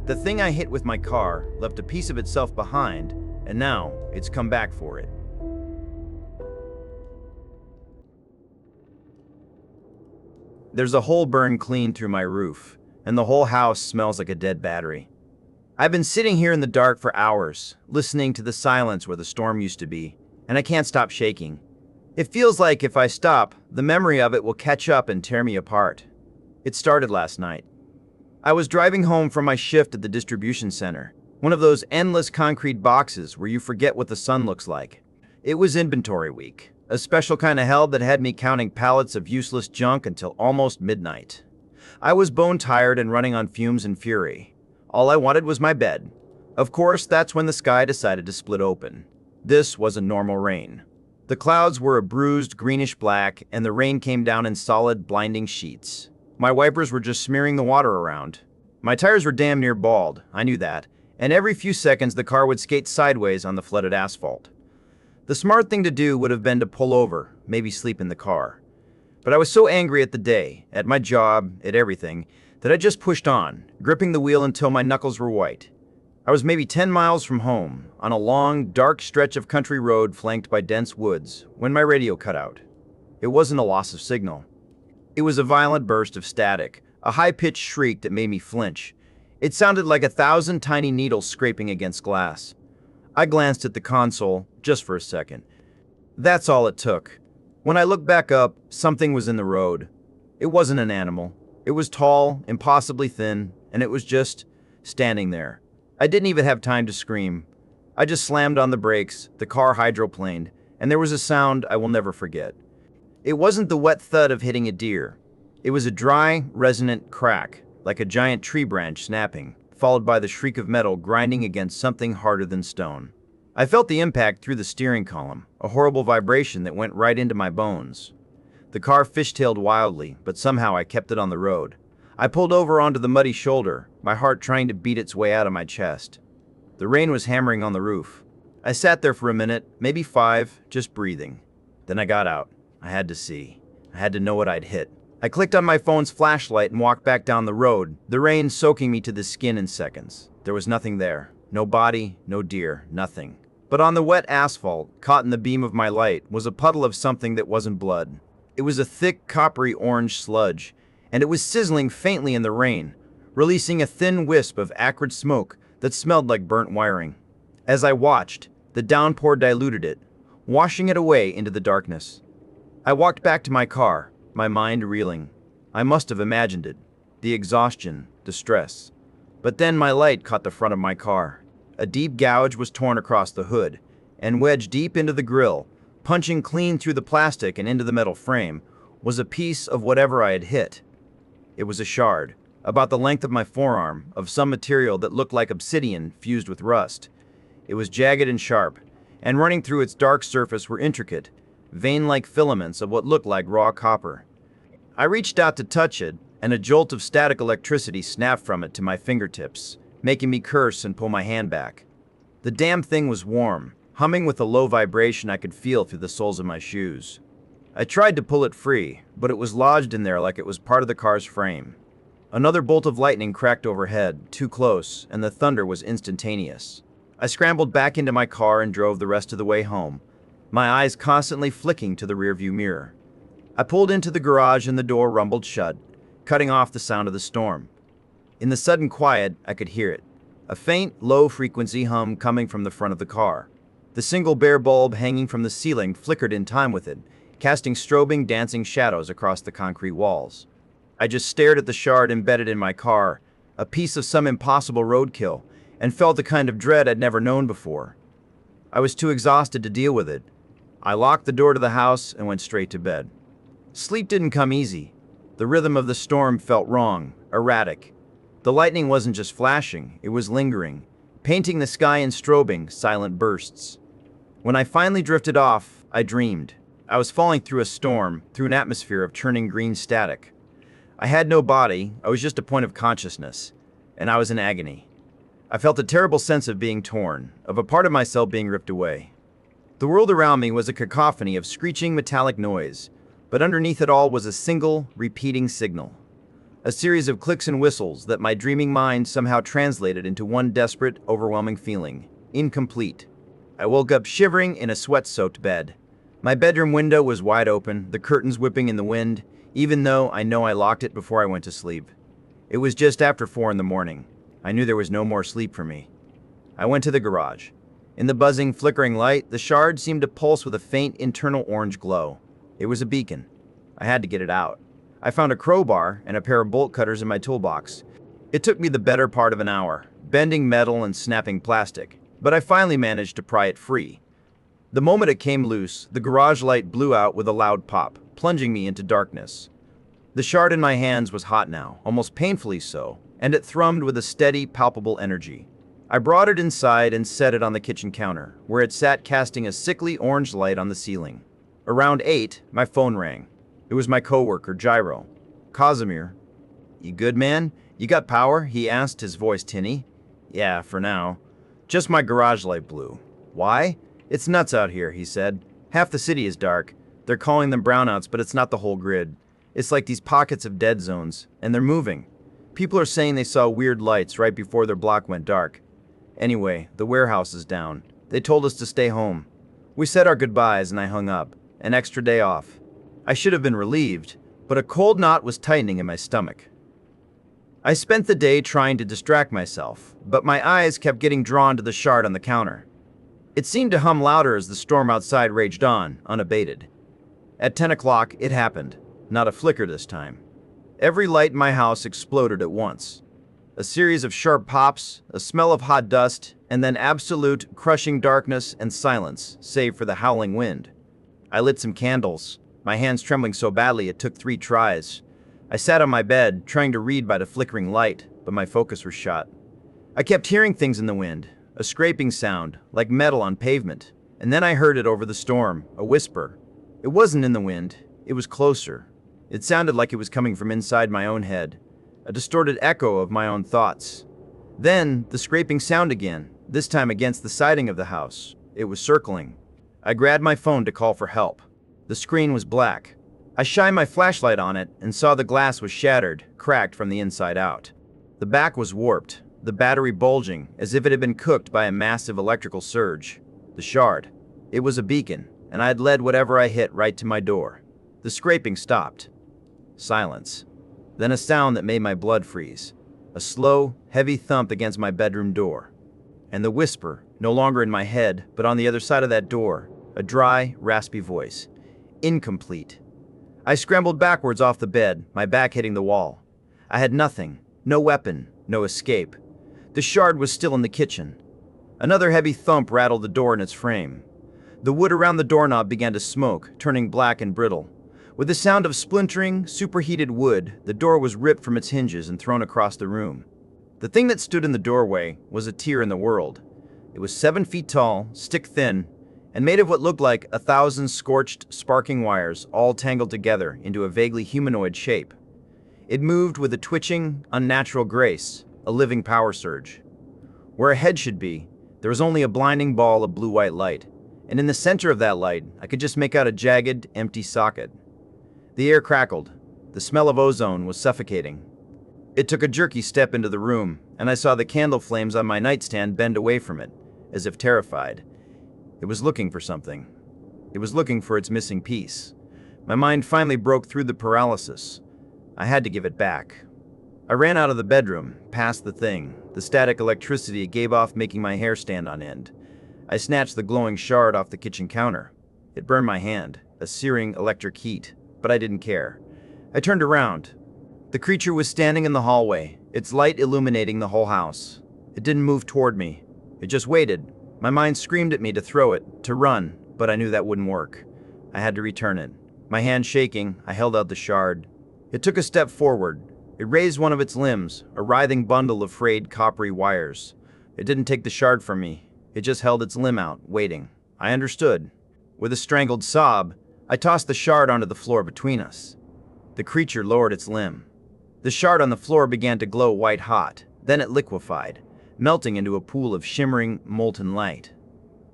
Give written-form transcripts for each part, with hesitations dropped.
The thing I hit with my car left a piece of itself behind, and now it's come back for it. There's a hole burned clean through my roof, and the whole house smells like a dead battery. I've been sitting here in the dark for hours, listening to the silence where the storm used to be, and I can't stop shaking. It feels like if I stop, the memory of it will catch up and tear me apart. It started last night. I was driving home from my shift at the distribution center, one of those endless concrete boxes where you forget what the sun looks like. It was inventory week, a special kind of hell that had me counting pallets of useless junk until almost midnight. I was bone tired and running on fumes and fury. All I wanted was my bed. Of course, that's when the sky decided to split open. This wasn't normal rain. The clouds were a bruised greenish black, and the rain came down in solid, blinding sheets. My wipers were just smearing the water around. My tires were damn near bald, I knew that, and every few seconds the car would skate sideways on the flooded asphalt. The smart thing to do would have been to pull over, maybe sleep in the car. But I was so angry at the day, at my job, at everything, that I just pushed on, gripping the wheel until my knuckles were white. I was maybe 10 miles from home, on a long, dark stretch of country road flanked by dense woods, when my radio cut out. It wasn't a loss of signal. It was a violent burst of static, a high-pitched shriek that made me flinch. It sounded like 1,000 tiny needles scraping against glass. I glanced at the console, just for a second. That's all it took. When I looked back up, something was in the road. It wasn't an animal. It was tall, impossibly thin, and it was just standing there. I didn't even have time to scream. I just slammed on the brakes, the car hydroplaned, and there was a sound I will never forget. It wasn't the wet thud of hitting a deer. It was a dry, resonant crack, like a giant tree branch snapping, followed by the shriek of metal grinding against something harder than stone. I felt the impact through the steering column, a horrible vibration that went right into my bones. The car fishtailed wildly, but somehow I kept it on the road. I pulled over onto the muddy shoulder, my heart trying to beat its way out of my chest. The rain was hammering on the roof. I sat there for a minute, maybe 5, just breathing. Then I got out. I had to see. I had to know what I'd hit. I clicked on my phone's flashlight and walked back down the road, the rain soaking me to the skin in seconds. There was nothing there. No body, no deer, nothing. But on the wet asphalt, caught in the beam of my light, was a puddle of something that wasn't blood. It was a thick, coppery orange sludge, and it was sizzling faintly in the rain, releasing a thin wisp of acrid smoke that smelled like burnt wiring. As I watched, the downpour diluted it, washing it away into the darkness. I walked back to my car, my mind reeling. I must have imagined it. The exhaustion, the stress. But then my light caught the front of my car. A deep gouge was torn across the hood, and wedged deep into the grille, punching clean through the plastic and into the metal frame, was a piece of whatever I had hit. It was a shard, about the length of my forearm, of some material that looked like obsidian fused with rust. It was jagged and sharp, and running through its dark surface were intricate, vein-like filaments of what looked like raw copper. I reached out to touch it, and a jolt of static electricity snapped from it to my fingertips, making me curse and pull my hand back. The damn thing was warm, humming with a low vibration I could feel through the soles of my shoes. I tried to pull it free, but it was lodged in there like it was part of the car's frame. Another bolt of lightning cracked overhead, too close, and the thunder was instantaneous. I scrambled back into my car and drove the rest of the way home, my eyes constantly flicking to the rearview mirror. I pulled into the garage and the door rumbled shut, cutting off the sound of the storm. In the sudden quiet, I could hear it, a faint, low-frequency hum coming from the front of the car. The single bare bulb hanging from the ceiling flickered in time with it, casting strobing, dancing shadows across the concrete walls. I just stared at the shard embedded in my car, a piece of some impossible roadkill, and felt the kind of dread I'd never known before. I was too exhausted to deal with it. I locked the door to the house and went straight to bed. Sleep didn't come easy. The rhythm of the storm felt wrong, erratic. The lightning wasn't just flashing, it was lingering, painting the sky in strobing, silent bursts. When I finally drifted off, I dreamed. I was falling through a storm, through an atmosphere of churning green static. I had no body, I was just a point of consciousness, and I was in agony. I felt a terrible sense of being torn, of a part of myself being ripped away. The world around me was a cacophony of screeching metallic noise, but underneath it all was a single, repeating signal. A series of clicks and whistles that my dreaming mind somehow translated into one desperate, overwhelming feeling: incomplete. I woke up shivering in a sweat-soaked bed. My bedroom window was wide open, the curtains whipping in the wind, even though I know I locked it before I went to sleep. It was just after 4 in the morning. I knew there was no more sleep for me. I went to the garage. In the buzzing, flickering light, the shard seemed to pulse with a faint internal orange glow. It was a beacon. I had to get it out. I found a crowbar and a pair of bolt cutters in my toolbox. It took me the better part of an hour, bending metal and snapping plastic, but I finally managed to pry it free. The moment it came loose, the garage light blew out with a loud pop, plunging me into darkness. The shard in my hands was hot now, almost painfully so, and it thrummed with a steady, palpable energy. I brought it inside and set it on the kitchen counter, where it sat casting a sickly orange light on the ceiling. Around 8, my phone rang. It was my coworker, Gyro. "Casimir, you good, man? You got power?" he asked, his voice tinny. "Yeah, for now. Just my garage light blew." "Why?" "It's nuts out here," he said. "Half the city is dark. They're calling them brownouts, but it's not the whole grid. It's like these pockets of dead zones, and they're moving. People are saying they saw weird lights right before their block went dark. Anyway, the warehouse is down. They told us to stay home. We said our goodbyes and I hung up. An extra day off. I should have been relieved, but a cold knot was tightening in my stomach. I spent the day trying to distract myself, but my eyes kept getting drawn to the shard on the counter. It seemed to hum louder as the storm outside raged on, unabated. At 10 o'clock, it happened. Not a flicker this time. Every light in my house exploded at once. A series of sharp pops, a smell of hot dust, and then absolute, crushing darkness and silence, save for the howling wind. I lit some candles, my hands trembling so badly it took 3 tries. I sat on my bed, trying to read by the flickering light, but my focus was shot. I kept hearing things in the wind, a scraping sound, like metal on pavement, and then I heard it over the storm, a whisper. It wasn't in the wind, it was closer. It sounded like it was coming from inside my own head. A distorted echo of my own thoughts. Then, the scraping sound again, this time against the siding of the house. It was circling. I grabbed my phone to call for help. The screen was black. I shined my flashlight on it and saw the glass was shattered, cracked from the inside out. The back was warped, the battery bulging, as if it had been cooked by a massive electrical surge. The shard. It was a beacon, and I had led whatever I hit right to my door. The scraping stopped. Silence. Then a sound that made my blood freeze. A slow, heavy thump against my bedroom door. And the whisper, no longer in my head, but on the other side of that door. A dry, raspy voice. Incomplete. I scrambled backwards off the bed, my back hitting the wall. I had nothing. No weapon. No escape. The shard was still in the kitchen. Another heavy thump rattled the door in its frame. The wood around the doorknob began to smoke, turning black and brittle. With the sound of splintering, superheated wood, the door was ripped from its hinges and thrown across the room. The thing that stood in the doorway was a tear in the world. It was 7 feet tall, stick-thin, and made of what looked like 1,000 scorched, sparking wires all tangled together into a vaguely humanoid shape. It moved with a twitching, unnatural grace, a living power surge. Where a head should be, there was only a blinding ball of blue-white light, and in the center of that light, I could just make out a jagged, empty socket. The air crackled. The smell of ozone was suffocating. It took a jerky step into the room, and I saw the candle flames on my nightstand bend away from it, as if terrified. It was looking for something. It was looking for its missing piece. My mind finally broke through the paralysis. I had to give it back. I ran out of the bedroom, past the thing, the static electricity it gave off making my hair stand on end. I snatched the glowing shard off the kitchen counter. It burned my hand, a searing electric heat. But I didn't care. I turned around. The creature was standing in the hallway, its light illuminating the whole house. It didn't move toward me. It just waited. My mind screamed at me to throw it, to run, but I knew that wouldn't work. I had to return it. My hand shaking, I held out the shard. It took a step forward. It raised one of its limbs, a writhing bundle of frayed coppery wires. It didn't take the shard from me. It just held its limb out, waiting. I understood. With a strangled sob, I tossed the shard onto the floor between us. The creature lowered its limb. The shard on the floor began to glow white hot, then it liquefied, melting into a pool of shimmering, molten light.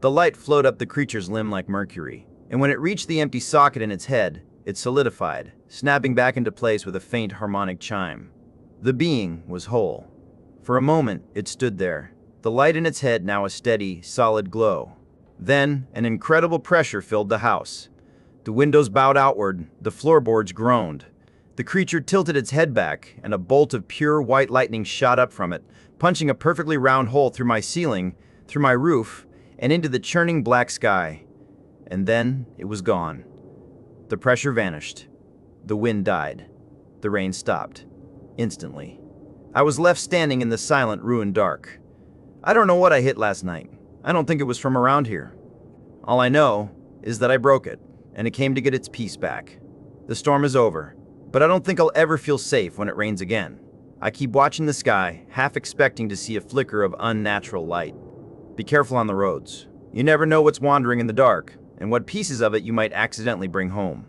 The light flowed up the creature's limb like mercury, and when it reached the empty socket in its head, it solidified, snapping back into place with a faint harmonic chime. The being was whole. For a moment, it stood there, the light in its head now a steady, solid glow. Then, an incredible pressure filled the house. The windows bowed outward, the floorboards groaned. The creature tilted its head back, and a bolt of pure white lightning shot up from it, punching a perfectly round hole through my ceiling, through my roof, and into the churning black sky. And then it was gone. The pressure vanished. The wind died. The rain stopped. Instantly. I was left standing in the silent, ruined dark. I don't know what I hit last night. I don't think it was from around here. All I know is that I broke it, and it came to get its peace back. The storm is over, but I don't think I'll ever feel safe when it rains again. I keep watching the sky, half expecting to see a flicker of unnatural light. Be careful on the roads. You never know what's wandering in the dark, and what pieces of it you might accidentally bring home.